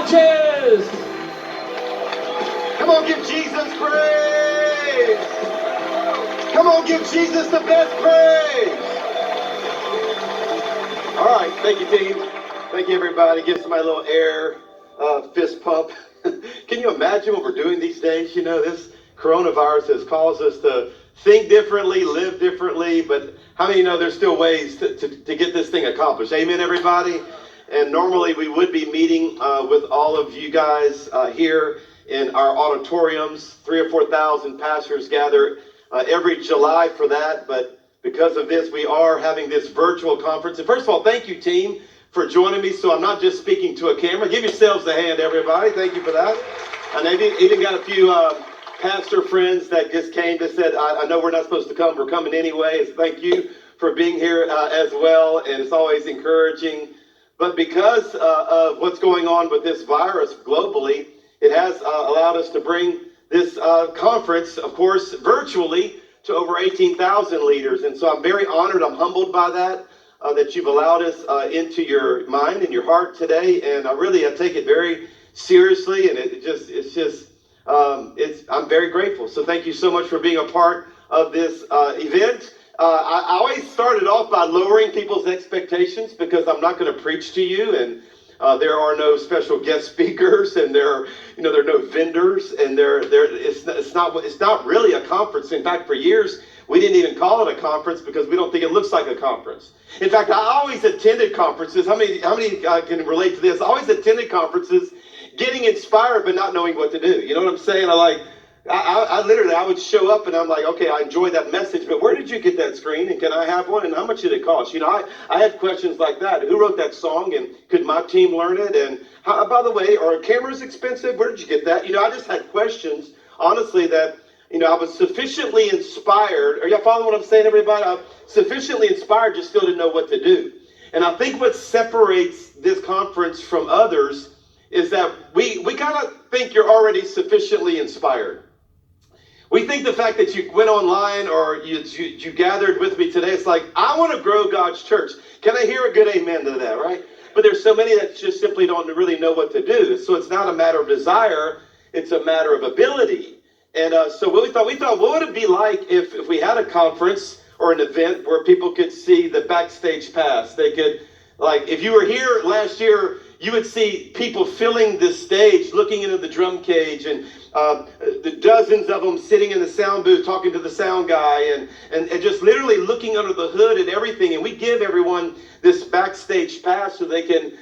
Hodges. Come on, give Jesus praise. Come on, give Jesus the best praise. All right, thank you, team. Thank you, everybody. Give somebody a little air fist pump. Can you imagine what we're doing these days? You know, this coronavirus has caused us to think differently, live differently, but how many know there's still ways to get this thing accomplished? Amen, everybody? And normally we would be meeting with all of you guys here in our auditoriums. 3,000 or 4,000 pastors gather every July for that, but because of this, we are having this virtual conference. And first of all, thank you, team, for joining me. So I'm not just speaking to a camera. Give yourselves a hand, everybody. Thank you for that. And I even got a few pastor friends that just came that said, I know we're not supposed to come. We're coming anyway. So thank you for being here as well. And it's always encouraging. But because of what's going on with this virus globally, it has allowed us to bring this conference, of course, virtually to over 18,000 leaders. And so I'm very honored. I'm humbled by that, that you've allowed us into your mind and your heart today. And I take it very seriously. And I'm very grateful. So thank you so much for being a part of this event. I always started off by lowering people's expectations because I'm not going to preach to you, and there are no special guest speakers, and there are no vendors, and it's not really a conference. In fact, for years we didn't even call it a conference because we don't think it looks like a conference. In fact, I always attended conferences. How many can relate to this? I always attended conferences, getting inspired but not knowing what to do. You know what I'm saying? I would show up and I'm like, okay, I enjoyed that message, but where did you get that screen? And can I have one? And how much did it cost? I had questions like that. Who wrote that song? And could my team learn it? And by the way, are cameras expensive? Where did you get that? I just had questions, honestly, that, I was sufficiently inspired. Are y'all following what I'm saying, everybody? I'm sufficiently inspired, just still didn't know what to do. And I think what separates this conference from others is that we kind of think you're already sufficiently inspired. We think the fact that you went online or you gathered with me today, it's like, I want to grow God's church. Can I hear a good amen to that, right? But there's so many that just simply don't really know what to do. So it's not a matter of desire, it's a matter of ability. And so what we thought, what would it be like if we had a conference or an event where people could see the backstage pass? They could, if you were here last year, you would see people filling this stage, looking into the drum cage, and the dozens of them sitting in the sound booth talking to the sound guy, and just literally looking under the hood and everything. And we give everyone this backstage pass so they can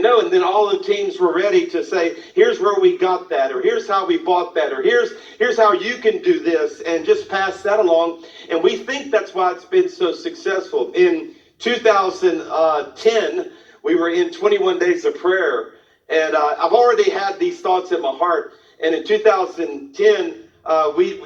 know. And then all the teams were ready to say, here's where we got that, or here's how we bought that, or here's how you can do this, and just pass that along. And we think that's why it's been so successful. In 2010, we were in 21 days of prayer, and I've already had these thoughts in my heart. And in 2010,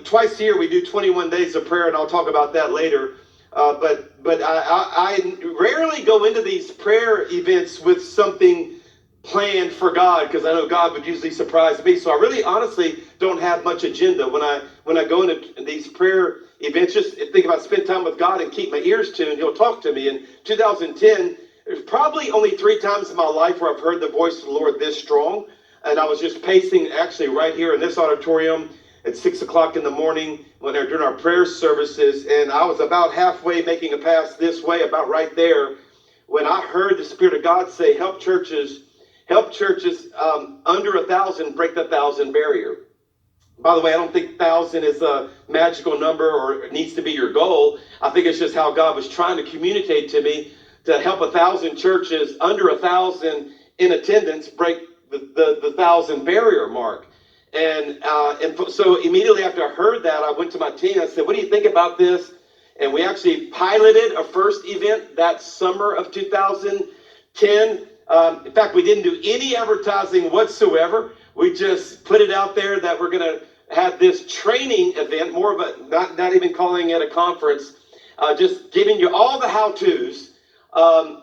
twice a year we do 21 days of prayer, and I'll talk about that later. But I rarely go into these prayer events with something planned for God, because I know God would usually surprise me. So I really, honestly, don't have much agenda when I go into these prayer events. Just think about spend time with God and keep my ears tuned. He'll talk to me. In 2010. There's probably only 3 times in my life where I've heard the voice of the Lord this strong. And I was just pacing actually right here in this auditorium at 6 o'clock in the morning when they're doing our prayer services. And I was about halfway making a pass this way, about right there, when I heard the Spirit of God say, help churches under 1,000 break the 1,000 barrier. By the way, I don't think 1,000 is a magical number or it needs to be your goal. I think it's just how God was trying to communicate to me to help 1,000 churches under 1,000 in attendance break the 1,000 barrier mark. And so immediately after I heard that, I went to my team. I said, what do you think about this? And we actually piloted a first event that summer of 2010. In fact, we didn't do any advertising whatsoever. We just put it out there that we're going to have this training event, more of a, not even calling it a conference, just giving you all the how-tos.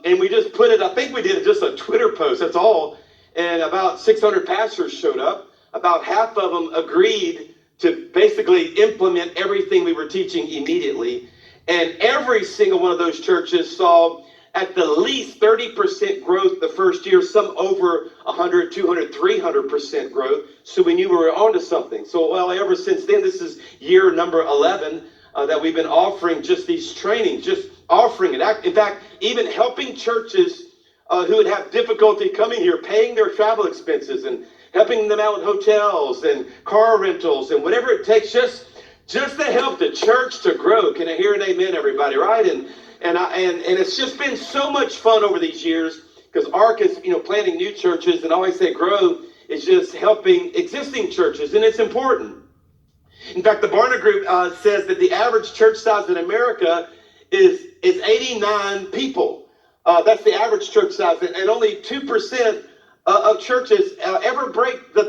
And we just put it, I think we did just a Twitter post, that's all. And about 600 pastors showed up. About half of them agreed to basically implement everything we were teaching immediately. And every single one of those churches saw at the least 30% growth the first year, some over 100, 200, 300% growth. So we knew we were onto something. So, well, ever since then, this is year number 11 that we've been offering just these trainings, just offering it. In fact, even helping churches who would have difficulty coming here, paying their travel expenses and helping them out with hotels and car rentals and whatever it takes, just to help the church to grow. Can I hear an amen, everybody? Right? And it's just been so much fun over these years, because ARC is, planting new churches, and I always say grow is just helping existing churches, and it's important. In fact, the Barna Group says that the average church size in America is 89 people. That's the average church size, and only 2% of churches ever break the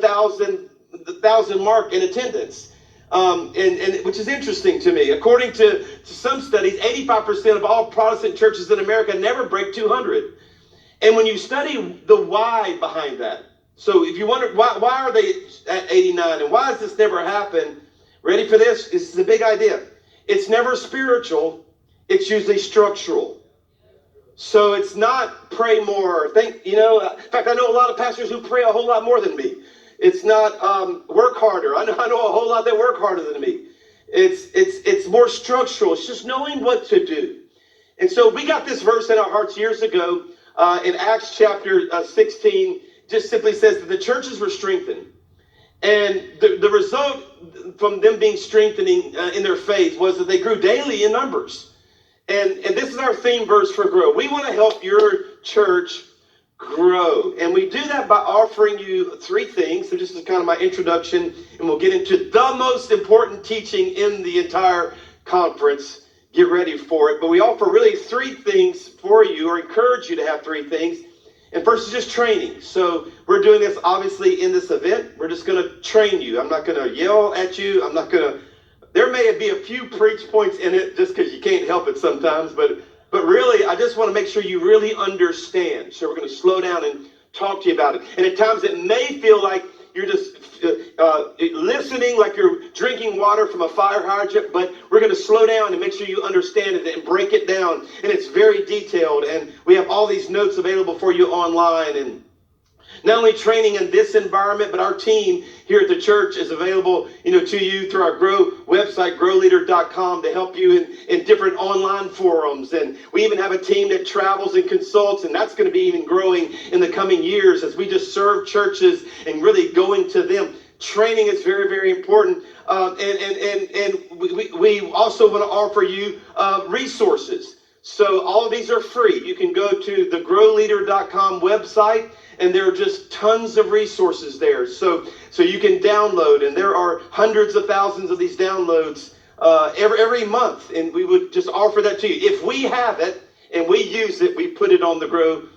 thousand mark in attendance. And which is interesting to me. According to some studies, 85% of all Protestant churches in America never break 200. And when you study the why behind that, so if you wonder why are they at 89 and why has this never happened, ready for this? This is a big idea. It's never spiritual. It's usually structural. So it's not pray more. In fact, I know a lot of pastors who pray a whole lot more than me. It's not work harder. I know a whole lot that work harder than me. It's more structural. It's just knowing what to do. And so we got this verse in our hearts years ago in Acts chapter 16. Just simply says that the churches were strengthened. And the result from them being strengthening in their faith was that they grew daily in numbers. And this is our theme verse for Grow. We want to help your church grow. And we do that by offering you three things. So this is kind of my introduction, and we'll get into the most important teaching in the entire conference. Get ready for it. But we offer really three things for you, or encourage you to have three things. And first is just training. So we're doing this obviously in this event. We're just going to train you. I'm not going to yell at you. I'm not going to, there may be a few preach points in it just because you can't help it sometimes, but really, I just want to make sure you really understand. So we're going to slow down and talk to you about it. And at times it may feel like you're just listening, like you're drinking water from a fire hydrant, but we're going to slow down and make sure you understand it and break it down. And it's very detailed. And we have all these notes available for you online. And not only training in this environment, but our team here at the church is available, to you through our Grow website, growleader.com, to help you in different online forums. And we even have a team that travels and consults, and that's going to be even growing in the coming years as we just serve churches and really going to them. Training is very, very important. And we also want to offer you resources. So all of these are free. You can go to the growleader.com website, and there are just tons of resources there. So you can download, and there are hundreds of thousands of these downloads every month, and we would just offer that to you. If we have it and we use it, we put it on the Grow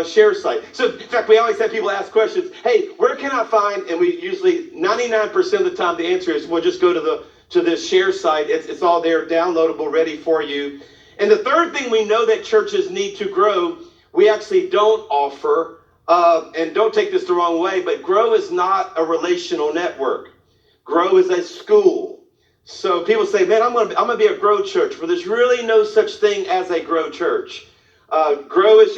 share site. So in fact, we always have people ask questions. Hey, where can I find? And we usually 99% of the time the answer is we'll just go to this share site. It's all there, downloadable, ready for you. And the third thing we know that churches need to grow, we actually don't offer, and don't take this the wrong way, but Grow is not a relational network. Grow is a school. So people say, man, I'm gonna be a Grow church. Well, there's really no such thing as a Grow church. Grow is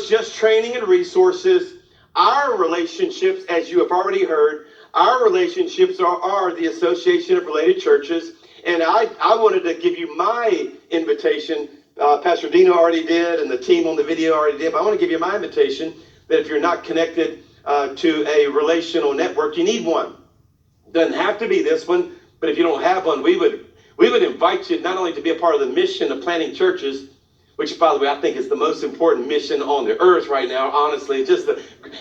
just training and resources. Our relationships, as you have already heard, our relationships are the Association of Related Churches. And I wanted to give you my invitation. Pastor Dino already did, and the team on the video already did. But I want to give you my invitation that if you're not connected to a relational network, you need one. Doesn't have to be this one, but if you don't have one, we would invite you not only to be a part of the mission of planting churches, which, by the way, I think is the most important mission on the earth right now, honestly.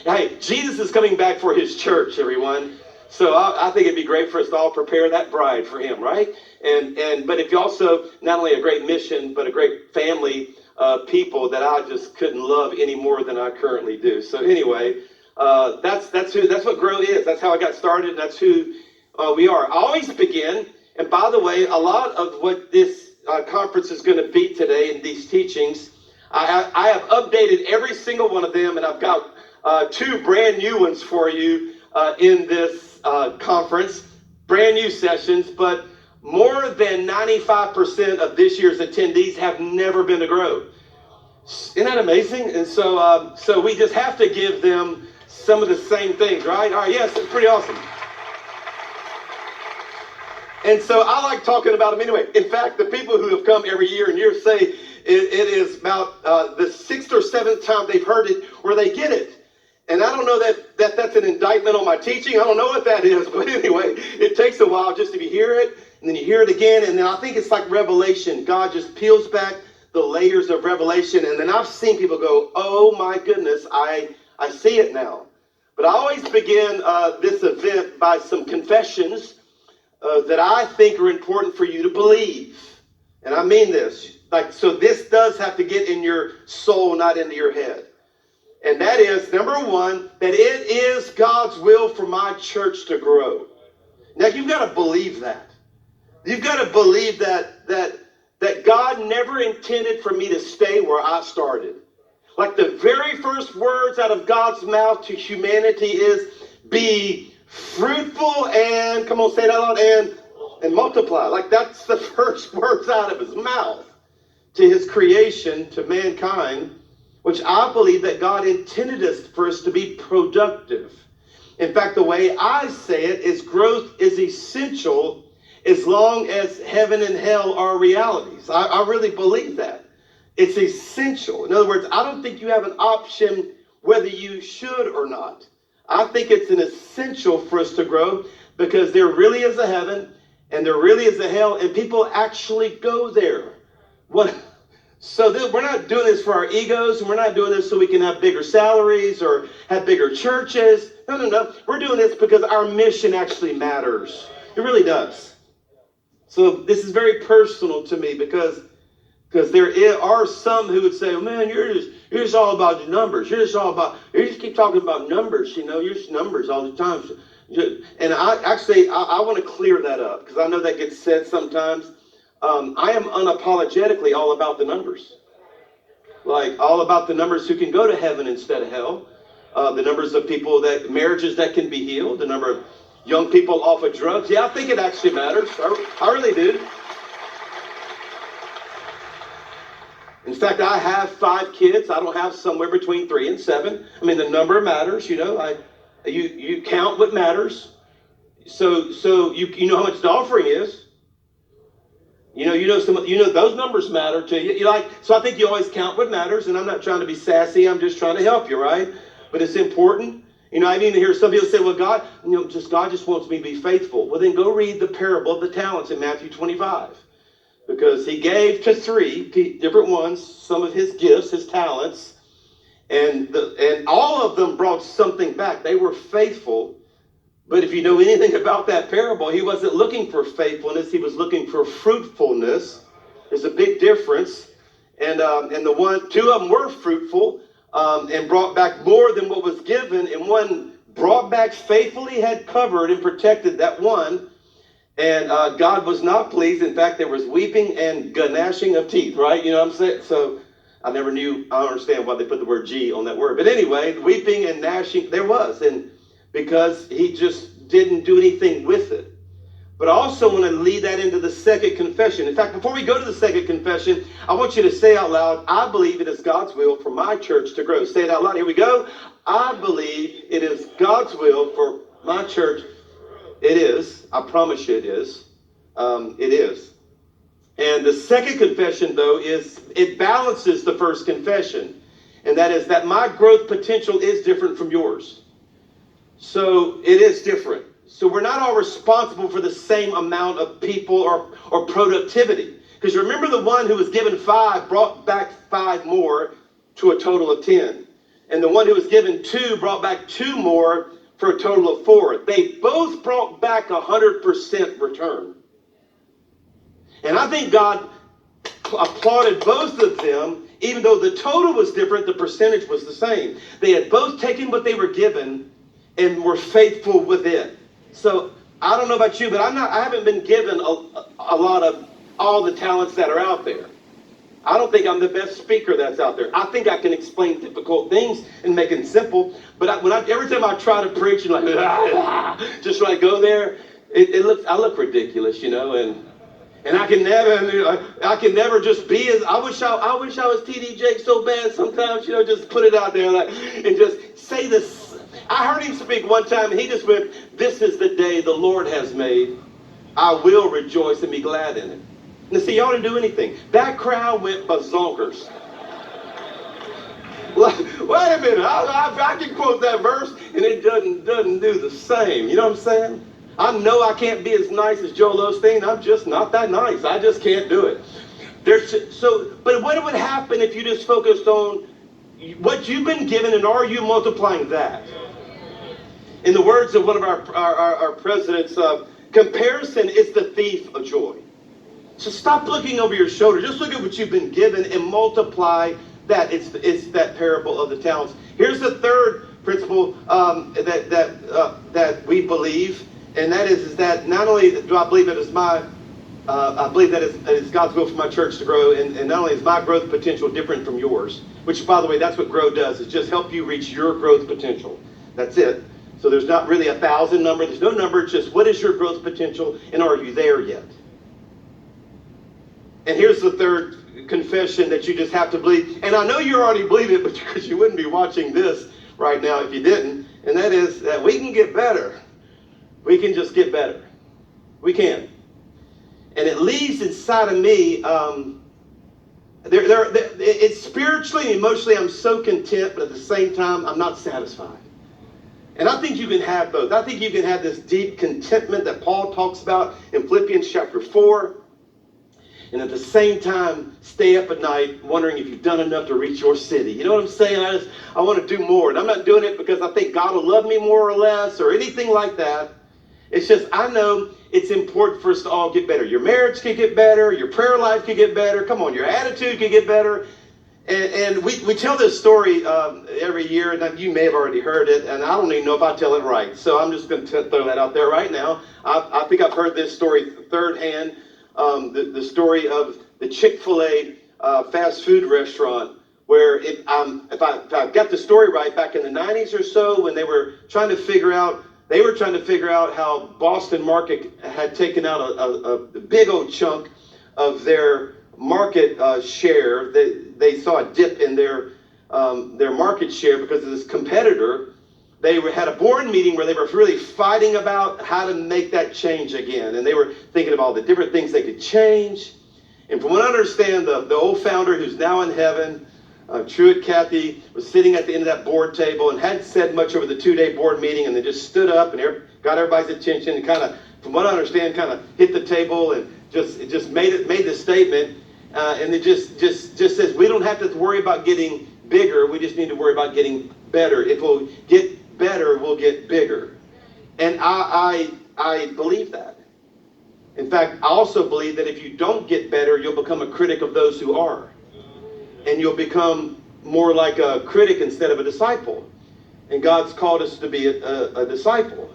Hey, Jesus is coming back for his church, everyone. So I think it'd be great for us to all prepare that bride for him, right? But if you also, not only a great mission, but a great family of people that I just couldn't love any more than I currently do. So anyway, that's what Grow is. That's how I got started, and that's who we are. I always begin, and by the way, a lot of what this conference is going to be today in these teachings, I have updated every single one of them, and I've got two brand new ones for you in this conference, brand new sessions, but more than 95% of this year's attendees have never been to Grow. Isn't that amazing? And so we just have to give them some of the same things, right? All right, yes, it's pretty awesome. And so I like talking about them anyway. In fact, the people who have come every year and year say it is about the sixth or seventh time they've heard it where they get it. And I don't know that's an indictment on my teaching. I don't know what that is. But anyway, it takes a while just to hear it. And then you hear it again. And then I think it's like revelation. God just peels back the layers of revelation. And then I've seen people go, oh my goodness, I see it now. But I always begin this event by some confessions that I think are important for you to believe. And I mean this. So this does have to get in your soul, not into your head. And that is, number one, that it is God's will for my church to grow. Now, you've got to believe that. You've got to believe that God never intended for me to stay where I started. Like the very first words out of God's mouth to humanity is, be fruitful and, come on, say it out loud, and multiply. Like that's the first words out of his mouth to his creation, to mankind, which I believe that God intended us for us to be productive. In fact, the way I say it is growth is essential as long as heaven and hell are realities. I really believe that. It's essential. In other words, I don't think you have an option whether you should or not. I think it's an essential for us to grow because there really is a heaven and there really is a hell and people actually go there. We're not doing this for our egos and we're not doing this so we can have bigger salaries or have bigger churches. No. We're doing this because our mission actually matters. It really does. So this is very personal to me because there are some who would say, oh, man, you're just all about the numbers. You just keep talking about numbers, you're just numbers all the time. And I want to clear that up because I know that gets said sometimes. I am unapologetically all about the numbers. Like all about the numbers who can go to heaven instead of hell. The numbers of marriages that can be healed. The number of young people off of drugs. Yeah, I think it actually matters. I really do. In fact, I have 5 kids. I don't have somewhere between 3 and 7. I mean, the number matters, You count what matters. So you know how much the offering is. Those numbers matter to you. So I think you always count what matters, and I'm not trying to be sassy. I'm just trying to help you, right? But it's important. I even hear some people say, well, God just wants me to be faithful. Well, then go read the parable of the talents in Matthew 25. Because he gave to 3 different ones some of his gifts, his talents, and all of them brought something back. They were faithful, but if you know anything about that parable, he wasn't looking for faithfulness. He was looking for fruitfulness. There's a big difference. And 2 of them were fruitful and brought back more than what was given, and one brought back faithfully, had covered and protected that one. And God was not pleased. In fact, there was weeping and gnashing of teeth, right? You know what I'm saying? So I don't understand why they put the word G on that word. But anyway, weeping and gnashing, there was. And because he just didn't do anything with it. But I also want to lead that into the second confession. In fact, before we go to the second confession, I want you to say out loud, I believe it is God's will for my church to grow. Say it out loud. Here we go. I believe it is God's will for my church. It is. I promise you it is. It is. And the second confession, though, is it balances the first confession. And that is that my growth potential is different from yours. So it is different. So we're not all responsible for the same amount of people or productivity. Because remember, the one who was given 5 brought back 5 more to a total of 10. And the one who was given 2 brought back 2 more for a total of 4. They both brought back 100% return. And I think God applauded both of them, even though the total was different, the percentage was the same. They had both taken what they were given and were faithful with it. So I don't know about you, but I haven't been given a lot of all the talents that are out there. I don't think I'm the best speaker that's out there. I think I can explain difficult things and make it simple. But every time I try to preach, and just when I go there, I look ridiculous, and And I can never just be as, I wish I was TD Jake so bad sometimes, just put it out there and just say this. I heard him speak one time and he just went, "This is the day the Lord has made. I will rejoice and be glad in it." And see, y'all didn't do anything. That crowd went bazonkers. Wait a minute, I can quote that verse and it doesn't do the same. You know what I'm saying? I know I can't be as nice as Joel Osteen. I'm just not that nice. I just can't do it. But what would happen if you just focused on what you've been given and are you multiplying that? In the words of one of our presidents, comparison is the thief of joy. So stop looking over your shoulder. Just look at what you've been given and multiply that. It's that parable of the talents. Here's the third principle that we believe. And that is that not only do I believe it is I believe that it's God's will for my church to grow, and not only is my growth potential different from yours, which, by the way, that's what Grow does, is just help you reach your growth potential. That's it. So there's not really 1,000 number. There's no number. It's just what is your growth potential, and are you there yet? And here's the third confession that you just have to believe. And I know you already believe it, but because you wouldn't be watching this right now if you didn't. And that is that we can get better. We can just get better. We can. And it leaves inside of me, it's spiritually and emotionally, I'm so content, but at the same time, I'm not satisfied. And I think you can have both. I think you can have this deep contentment that Paul talks about in Philippians chapter 4. And at the same time, stay up at night wondering if you've done enough to reach your city. You know what I'm saying? I want to do more. And I'm not doing it because I think God will love me more or less or anything like that. It's just, I know it's important for us to all get better. Your marriage can get better. Your prayer life can get better. Come on, your attitude can get better. And we tell this story every year, and you may have already heard it, and I don't even know if I tell it right. So I'm just going to throw that out there right now. I think I've heard this story third hand, the story of the Chick-fil-A fast food restaurant, where if I got the story right, back in the 90s or so, when they were trying to figure out how Boston Market had taken out a big old chunk of their market share. They saw a dip in their market share because of this competitor. They had a board meeting where they were really fighting about how to make that change again. And they were thinking of all the different things they could change. And from what I understand, the old founder, who's now in heaven, Truett Cathy, was sitting at the end of that board table and hadn't said much over the 2-day board meeting, and they just stood up and got everybody's attention and kind of, from what I understand, kind of hit the table and just made the statement. And it just says, we don't have to worry about getting bigger. We just need to worry about getting better. If we'll get better, we'll get bigger. And I believe that. In fact, I also believe that if you don't get better, you'll become a critic of those who are. And you'll become more like a critic instead of a disciple. And God's called us to be a disciple.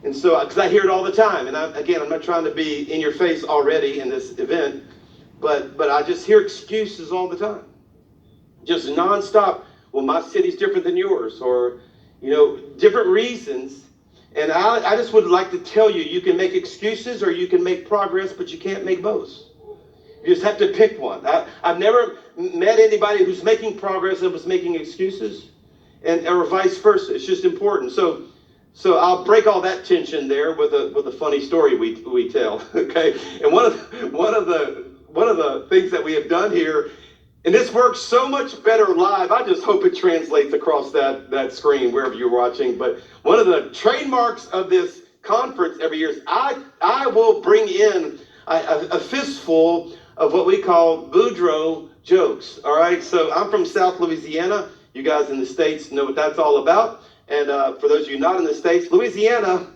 And so, because I hear it all the time, and I'm not trying to be in your face already in this event, but I just hear excuses all the time. Just nonstop. Well, my city's different than yours, or, different reasons. And I just would like to tell you, you can make excuses or you can make progress, but you can't make both. You just have to pick one. I've never met anybody who's making progress and was making excuses, or vice versa. It's just important. So I'll break all that tension there with a funny story we tell. Okay, and one of the things that we have done here, and this works so much better live. I just hope it translates across that screen wherever you're watching. But one of the trademarks of this conference every year is I will bring in a fistful of what we call Boudreaux jokes. All right, so I'm from South Louisiana. You guys in the States know what that's all about. And for those of you not in the States, Louisiana,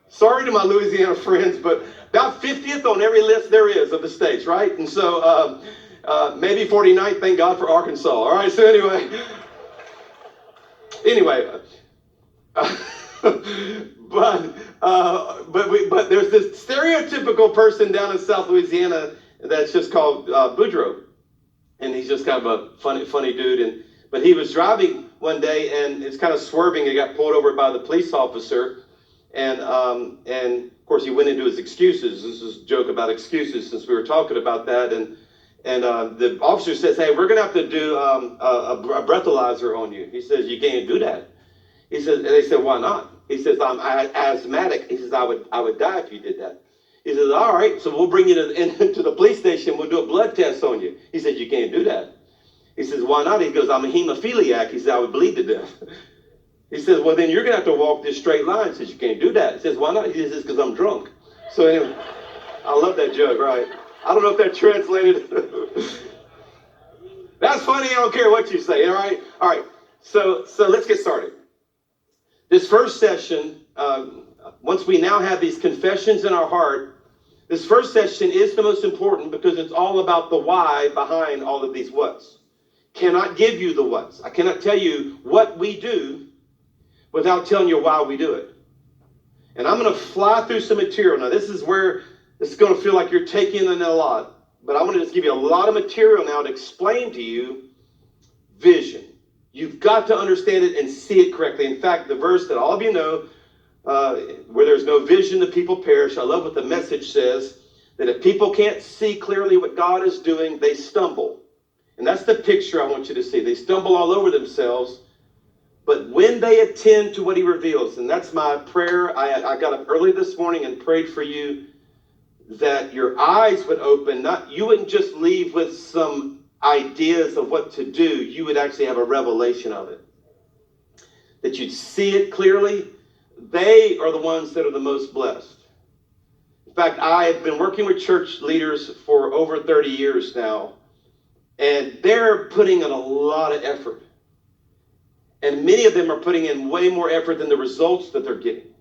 sorry to my Louisiana friends, but about 50th on every list there is of the states, right? And so maybe 49th, thank God for Arkansas. All right, so anyway, but there's this stereotypical person down in South Louisiana that's just called Boudreaux. And he's just kind of a funny dude. But he was driving one day and it's kind of swerving. He got pulled over by the police officer. And of course, he went into his excuses. This is a joke about excuses since we were talking about that. And the officer says, hey, we're going to have to do a breathalyzer on you. He says, you can't do that. He says, and they said, why not? He says, I'm asthmatic. He says, I would die if you did that. He says, all right, so we'll bring you to the police station. We'll do a blood test on you. He said, you can't do that. He says, why not? He goes, I'm a hemophiliac. He said, I would bleed to death. He says, well, then you're going to have to walk this straight line. He says, you can't do that. He says, why not? He says, because I'm drunk. So anyway, I love that joke, right? I don't know if that translated. That's funny. I don't care what you say, all right? All right, so let's get started. This first session, once we now have these confessions in our heart, this first session is the most important because it's all about the why behind all of these whats. Cannot give you the whats. I cannot tell you what we do without telling you why we do it. And I'm going to fly through some material. Now, this is where it's going to feel like you're taking in a lot. But I'm going to just give you a lot of material now to explain to you vision. You've got to understand it and see it correctly. In fact, the verse that all of you know, where there's no vision, the people perish. I love what the Message says, that if people can't see clearly what God is doing, they stumble. And that's the picture I want you to see. They stumble all over themselves. But when they attend to what he reveals, and that's my prayer. I got up early this morning and prayed for you that your eyes would open. You wouldn't just leave with some ideas of what to do. You would actually have a revelation of it. That you'd see it clearly. They are the ones that are the most blessed. In fact, I have been working with church leaders for over 30 years now, and they're putting in a lot of effort. And many of them are putting in way more effort than the results that they're getting.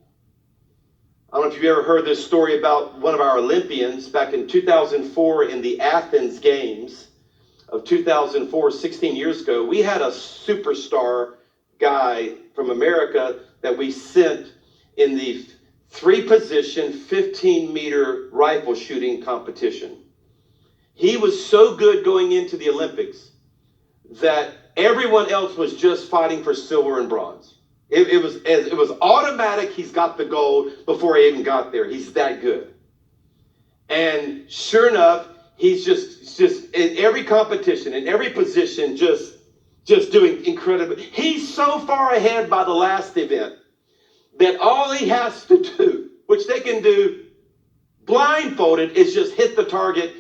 I don't know if you've ever heard this story about one of our Olympians back in 2004 in the Athens Games of 2004, 16 years ago. We had a superstar guy from America that we sent in the 3-position, 15-meter rifle shooting competition. He was so good going into the Olympics that everyone else was just fighting for silver and bronze. It was automatic. He's got the gold before he even got there. He's that good. And sure enough, he's just in every competition, in every position, just doing incredibly. He's so far ahead by the last event that all he has to do, which they can do blindfolded, is just hit the target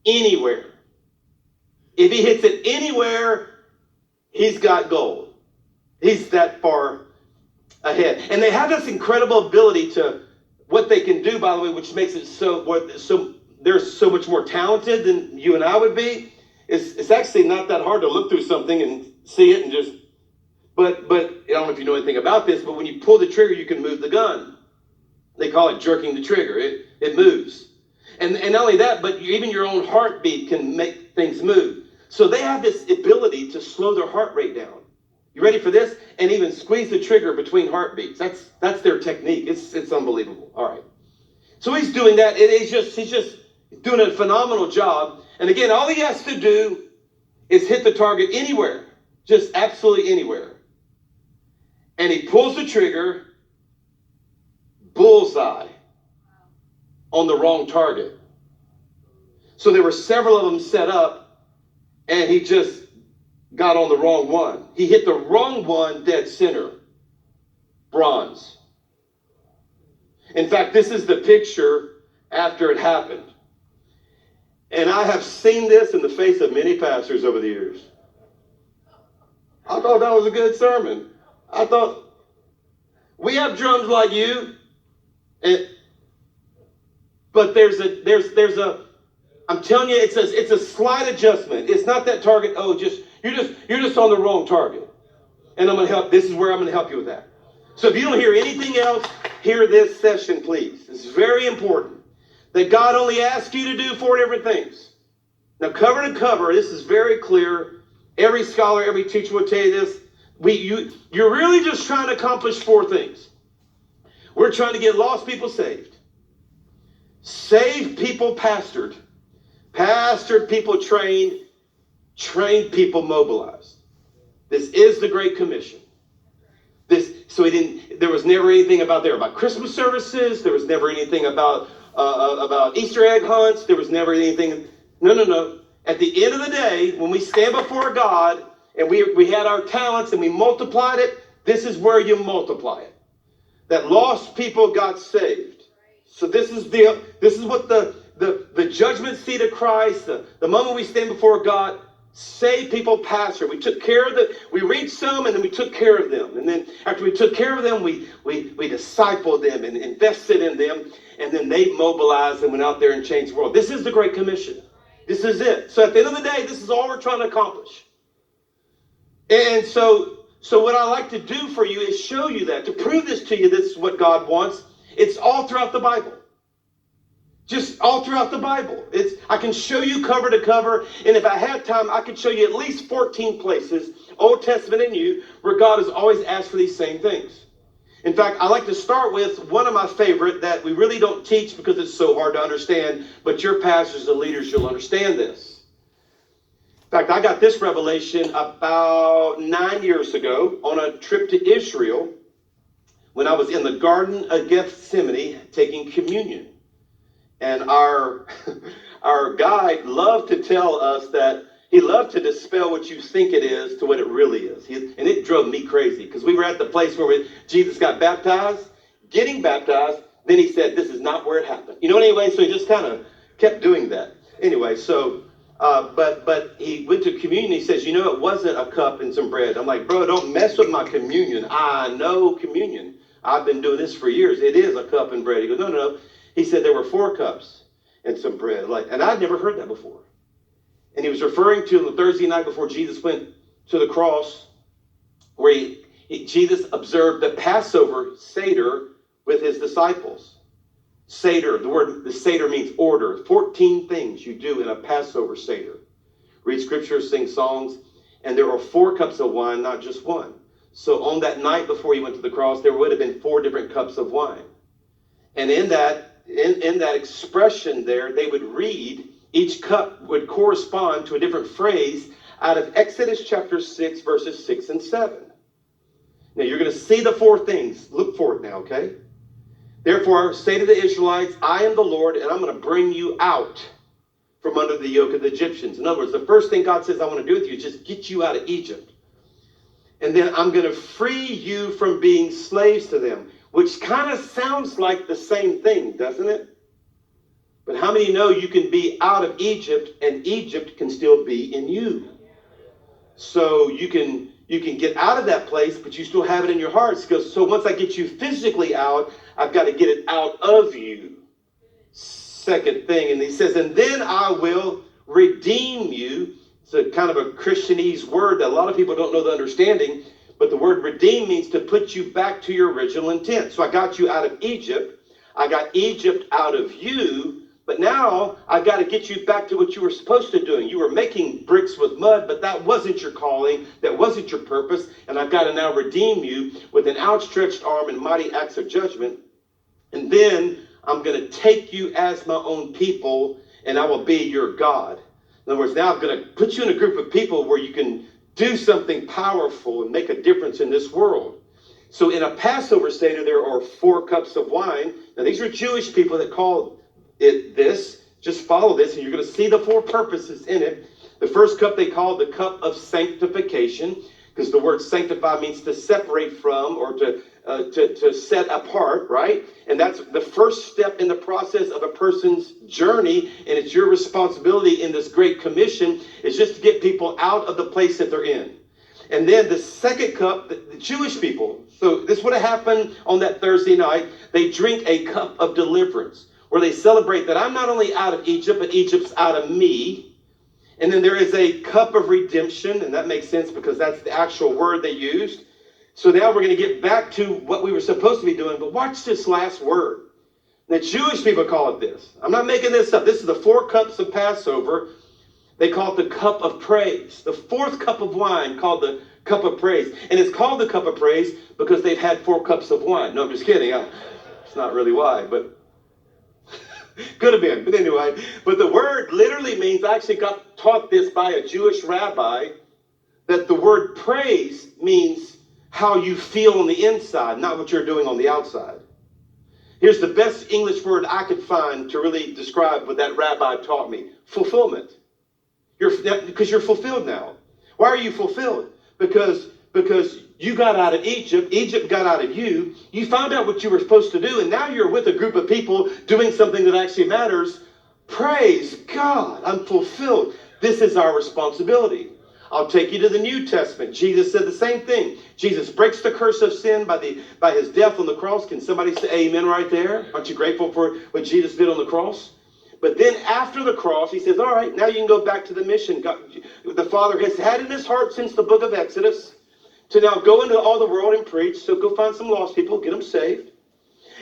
anywhere. If he hits it anywhere, he's got gold. He's that far ahead. And they have this incredible ability to what they can do, by the way, which makes it so they're so much more talented than you and I would be. It's actually not that hard to look through something and see it and just, but I don't know if you know anything about this, but when you pull the trigger, you can move the gun. They call it jerking the trigger. It moves. And not only that, but even your own heartbeat can make things move. So they have this ability to slow their heart rate down. You ready for this? And even squeeze the trigger between heartbeats. That's their technique. It's unbelievable. All right. So he's doing that. He's just doing a phenomenal job. And again, all he has to do is hit the target anywhere. Just absolutely anywhere. And he pulls the trigger. Bullseye. On the wrong target. So there were several of them set up, and he just got on the wrong one. He hit the wrong one dead center. Bronze. In fact, this is the picture after it happened. And I have seen this in the face of many pastors over the years. I thought that was a good sermon. I thought, we have drums like you, but there's a I'm telling you, it's a slight adjustment. It's not that target. Oh, you're just on the wrong target. And I'm going to help. This is where I'm going to help you with that. So if you don't hear anything else, hear this session, please. This is very important. That God only asks you to do 4 different things. Now, cover to cover, this is very clear. Every scholar, every teacher will tell you this. You're really just trying to accomplish 4 things. We're trying to get lost people saved. Saved people pastored. Pastored people trained. Trained people mobilized. This is the Great Commission. There was never anything about Christmas services. There was never anything about Easter egg hunts. There was never anything. No. At the end of the day, when we stand before God and we had our talents and we multiplied it, this is where you multiply it. That lost people got saved. So this is what the judgment seat of Christ, the moment we stand before God, saved people pastor. We took care of we reached some and then we took care of them. And then after we took care of them, we discipled them and invested in them. And then they mobilized and went out there and changed the world. This is the Great Commission. This is it. So at the end of the day, this is all we're trying to accomplish. And so what I like to do for you is show you that. To prove this to you, this is what God wants. It's all throughout the Bible. Just all throughout the Bible. I can show you cover to cover, and if I had time, I could show you at least 14 places, Old Testament and New, where God has always asked for these same things. In fact, I like to start with one of my favorite that we really don't teach because it's so hard to understand, but your pastors and leaders, you'll understand this. In fact, I got this revelation about 9 years ago on a trip to Israel when I was in the Garden of Gethsemane taking communion. And our guide loved to tell us that he loved to dispel what you think it is to what it really is. And it drove me crazy because we were at the place where Jesus got baptized, getting baptized. Then he said, this is not where it happened. Anyway, so he just kind of kept doing that. Anyway, but he went to communion. He says, it wasn't a cup and some bread. I'm like, bro, don't mess with my communion. I know communion. I've been doing this for years. It is a cup and bread. He goes, no. He said there were 4 cups and some bread. And I'd never heard that before. And he was referring to the Thursday night before Jesus went to the cross, where Jesus observed the Passover Seder with his disciples. Seder, the Seder means order. 14 things you do in a Passover Seder. Read scripture, sing songs, and there are 4 cups of wine, not just one. So on that night before he went to the cross, there would have been 4 different cups of wine. And in that expression there, they would read, each cup would correspond to a different phrase out of Exodus chapter 6, verses 6 and 7. Now you're going to see the 4 things. Look for it now, okay? Therefore, say to the Israelites, I am the Lord, and I'm going to bring you out from under the yoke of the Egyptians. In other words, the first thing God says I want to do with you is just get you out of Egypt. And then I'm going to free you from being slaves to them, which kind of sounds like the same thing, doesn't it? But how many know you can be out of Egypt and Egypt can still be in you? So you can get out of that place, but you still have it in your hearts. So once I get you physically out, I've got to get it out of you. Second thing, and he says, and then I will redeem you. It's a kind of a Christianese word that a lot of people don't know the understanding, but the word redeem means to put you back to your original intent. So I got you out of Egypt. I got Egypt out of you. But now I've got to get you back to what you were supposed to do. You were making bricks with mud, but that wasn't your calling. That wasn't your purpose. And I've got to now redeem you with an outstretched arm and mighty acts of judgment. And then I'm going to take you as my own people, and I will be your God. In other words, now I'm going to put you in a group of people where you can do something powerful and make a difference in this world. So in a Passover Seder, there are 4 cups of wine. Now, these are Jewish people that called it this. Just follow this, and you're going to see the 4 purposes in it. The first cup they call the cup of sanctification, because the word sanctify means to separate from or to set apart, right? And that's the first step in the process of a person's journey, and it's your responsibility in this Great Commission is just to get people out of the place that they're in. And then the second cup, the Jewish people, so this would have happened on that Thursday night, they drink a cup of deliverance, where they celebrate that I'm not only out of Egypt, but Egypt's out of me. And then there is a cup of redemption, and that makes sense because that's the actual word they used. So now we're going to get back to what we were supposed to be doing, but watch this last word. The Jewish people call it this. I'm not making this up. This is the 4 cups of Passover. They call it the cup of praise. The 4th cup of wine called the cup of praise. And it's called the cup of praise because they've had 4 cups of wine. No, I'm just kidding. It's not really why, but could have been. But anyway, but the word literally means, I actually got taught this by a Jewish rabbi, that the word praise means how you feel on the inside, not what you're doing on the outside. Here's the best English word I could find to really describe what that rabbi taught me. Fulfillment. Because you're fulfilled now. Why are you fulfilled? Because you got out of Egypt. Egypt got out of you. You found out what you were supposed to do, and now you're with a group of people doing something that actually matters. Praise God. I'm fulfilled. This is our responsibility. I'll take you to the New Testament. Jesus said the same thing. Jesus breaks the curse of sin by his death on the cross. Can somebody say amen right there? Aren't you grateful for what Jesus did on the cross? But then after the cross, he says, all right, now you can go back to the mission. God, the Father has had in his heart since the book of Exodus to now go into all the world and preach. So go find some lost people, get them saved.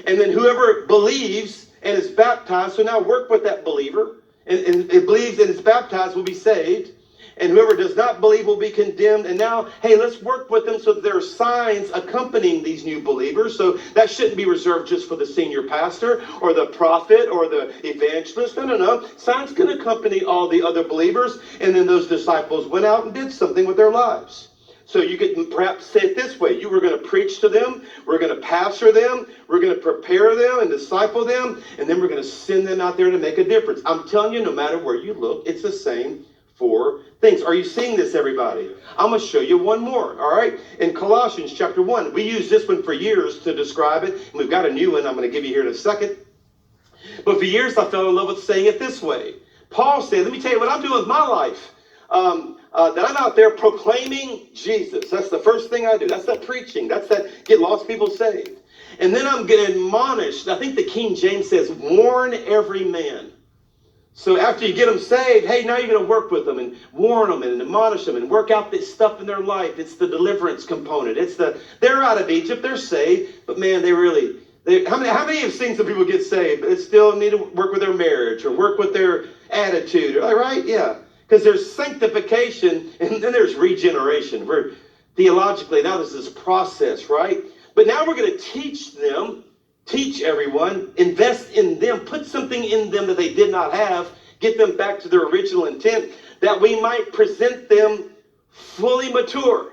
And then whoever believes and is baptized, so now work with that believer and it believes and is baptized will be saved. And whoever does not believe will be condemned. And now, hey, let's work with them so that there are signs accompanying these new believers. So that shouldn't be reserved just for the senior pastor or the prophet or the evangelist. No. Signs can accompany all the other believers. And then those disciples went out and did something with their lives. So you could perhaps say it this way. You were going to preach to them. We're going to pastor them. We're going to prepare them and disciple them. And then we're going to send them out there to make a difference. I'm telling you, no matter where you look, it's the same four things. Are you seeing this, everybody? I'm going to show you one more, all right? In Colossians chapter 1, we used this one for years to describe it, and we've got a new one I'm going to give you here in a second. But for years, I fell in love with saying it this way. Paul said, let me tell you what I'm doing with my life. That I'm out there proclaiming Jesus. That's the first thing I do. That's that preaching. That's that get lost people saved. And then I'm getting admonished. I think the King James says, warn every man. So after you get them saved, hey, now you're going to work with them and warn them and admonish them and work out this stuff in their life. It's the deliverance component. They're out of Egypt, they're saved, but man, how many have seen some people get saved, but still need to work with their marriage or work with their attitude, right? Yeah, because there's sanctification and then there's regeneration. We're theologically, now there's this process, right? But now we're going to teach everyone, invest in them, put something in them that they did not have, get them back to their original intent, that we might present them fully mature.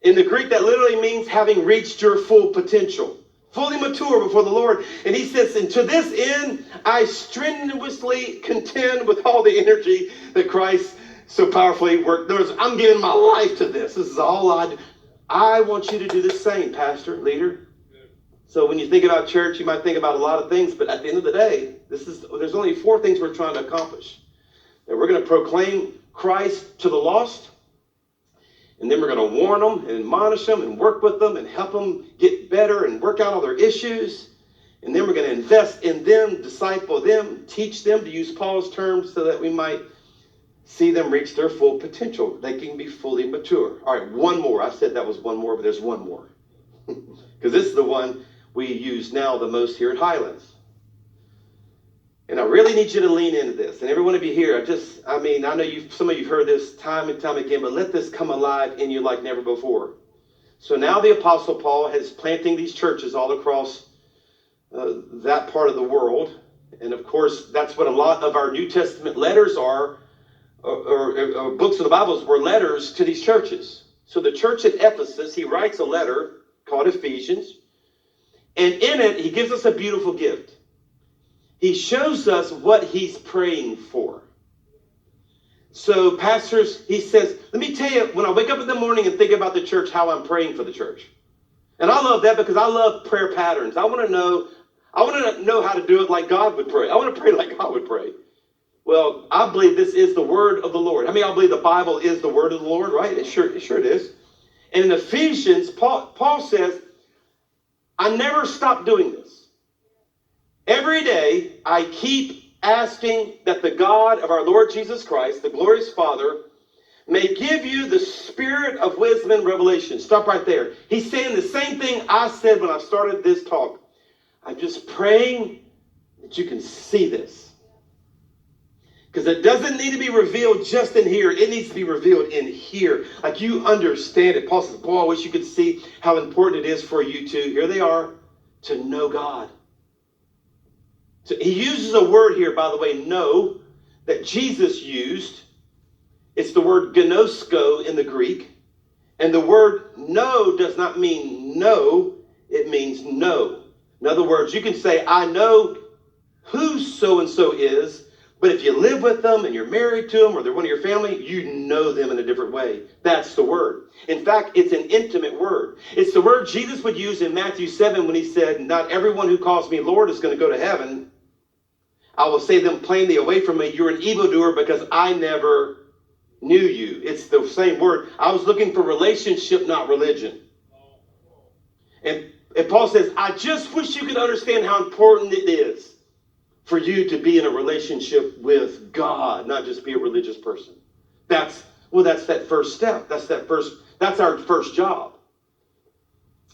In the Greek, that literally means having reached your full potential. Fully mature before the Lord. And he says, and to this end, I strenuously contend with all the energy that Christ so powerfully worked. I'm giving my life to this. This is all I do. I want you to do the same, pastor, leader. So when you think about church, you might think about a lot of things, but at the end of the day, there's only four things we're trying to accomplish. That we're going to proclaim Christ to the lost, and then we're going to warn them and admonish them and work with them and help them get better and work out all their issues. And then we're going to invest in them, disciple them, teach them, to use Paul's terms, so that we might see them reach their full potential. They can be fully mature. All right, one more. I said that was one more, but there's one more. Because this is the one we use now the most here at Highlands. And I really need you to lean into this. And every one of you here, I know some of you've heard this time and time again, but let this come alive in you like never before. So now the Apostle Paul is planting these churches all across that part of the world. And of course, that's what a lot of our New Testament letters are, or books of the Bibles were letters to these churches. So the church at Ephesus, he writes a letter called Ephesians. And in it, he gives us a beautiful gift. He shows us what he's praying for. So pastors, he says, let me tell you, when I wake up in the morning and think about the church, how I'm praying for the church. And I love that because I love prayer patterns. I want to know how to do it like God would pray. I want to pray like God would pray. Well, I believe this is the word of the Lord. I believe the Bible is the word of the Lord, right? It sure it is. And in Ephesians, Paul says, I never stop doing this. Every day, I keep asking that the God of our Lord Jesus Christ, the glorious Father, may give you the spirit of wisdom and revelation. Stop right there. He's saying the same thing I said when I started this talk. I'm just praying that you can see this. Because it doesn't need to be revealed just in here. It needs to be revealed in here. Like you understand it. Paul says, boy, I wish you could see how important it is for you to, here they are, to know God. So he uses a word here, by the way, know, that Jesus used. It's the word gnosko in the Greek. And the word know does not mean no, it means no. In other words, you can say, I know who so-and-so is, but if you live with them and you're married to them or they're one of your family, you know them in a different way. That's the word. In fact, it's an intimate word. It's the word Jesus would use in Matthew 7 when he said, not everyone who calls me Lord is going to go to heaven. I will say them plainly, away from me, you're an evildoer because I never knew you. It's the same word. I was looking for relationship, not religion. And Paul says, I just wish you could understand how important it is for you to be in a relationship with God, not just be a religious person. That's that first step. That's our first job.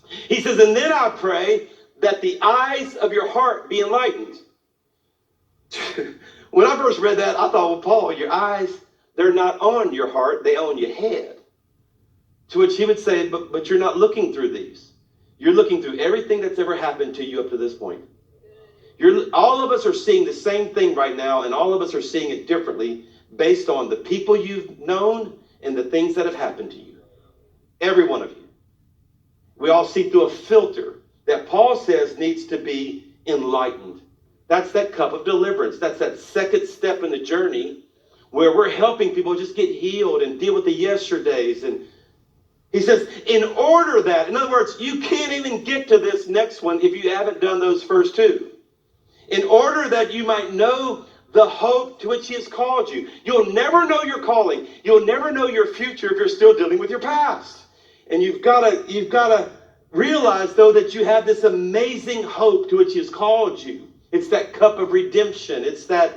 He says, and then I pray that the eyes of your heart be enlightened. When I first read that, I thought, well, Paul, your eyes, they're not on your heart, they on your head. To which he would say, but you're not looking through these. You're looking through everything that's ever happened to you up to this point. All of us are seeing the same thing right now, and all of us are seeing it differently based on the people you've known and the things that have happened to you. Every one of you. We all see through a filter that Paul says needs to be enlightened. That's that cup of deliverance. That's that second step in the journey where we're helping people just get healed and deal with the yesterdays. And he says, in other words, you can't even get to this next one if you haven't done those first two. In order that you might know the hope to which he has called you. You'll never know your calling. You'll never know your future if you're still dealing with your past. And you've got to realize, though, that you have this amazing hope to which he has called you. It's that cup of redemption. It's that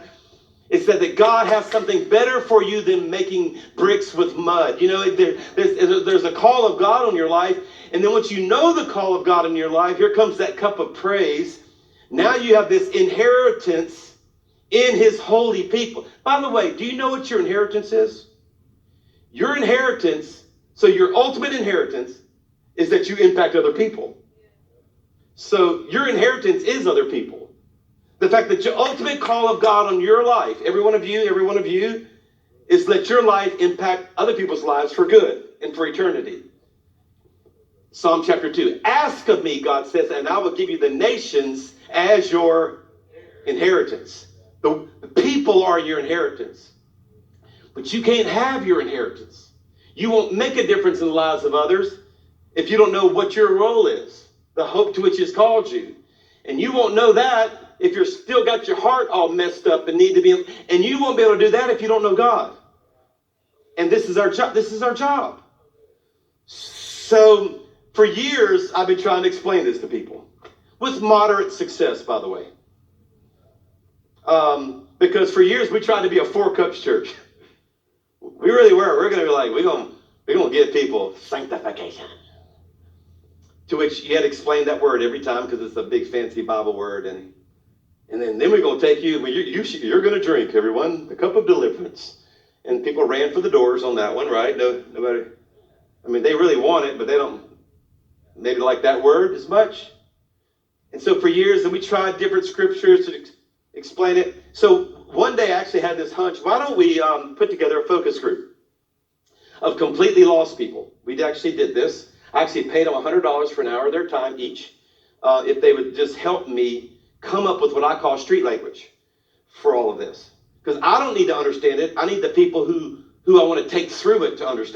God has something better for you than making bricks with mud. You know, there's a call of God on your life. And then once you know the call of God in your life, here comes that cup of praise. Now you have this inheritance in his holy people. By the way, do you know what your inheritance is? Your inheritance, so your ultimate inheritance, is that you impact other people. So your inheritance is other people. The fact that your ultimate call of God on your life, every one of you, is let your life impact other people's lives for good and for eternity. Psalm chapter 2. Ask of me, God says, and I will give you the nations as your inheritance. The people are your inheritance. But you can't have your inheritance. You won't make a difference in the lives of others if you don't know what your role is, the hope to which he has called you. And you won't know that if you're still got your heart all messed up and need to be, and you won't be able to do that if you don't know God. And this is our job. This is our job. So for years, I've been trying to explain this to people. With moderate success, by the way. Because for years, we tried to be a four cups church. We really were. We're going to be like, we're going to give people sanctification. To which you had to explain that word every time because it's a big fancy Bible word. And then we're going to take you, you're going to drink, everyone, the cup of deliverance. And people ran for the doors on that one, right? Nobody. I mean, they really want it, but they don't maybe like that word as much. And so for years, and we tried different scriptures to explain it. So one day I actually had this hunch, why don't we put together a focus group of completely lost people? We actually did this. I actually paid them $100 for an hour of their time each if they would just help me come up with what I call street language for all of this. Because I don't need to understand it. I need the people who I want to take through it to understand.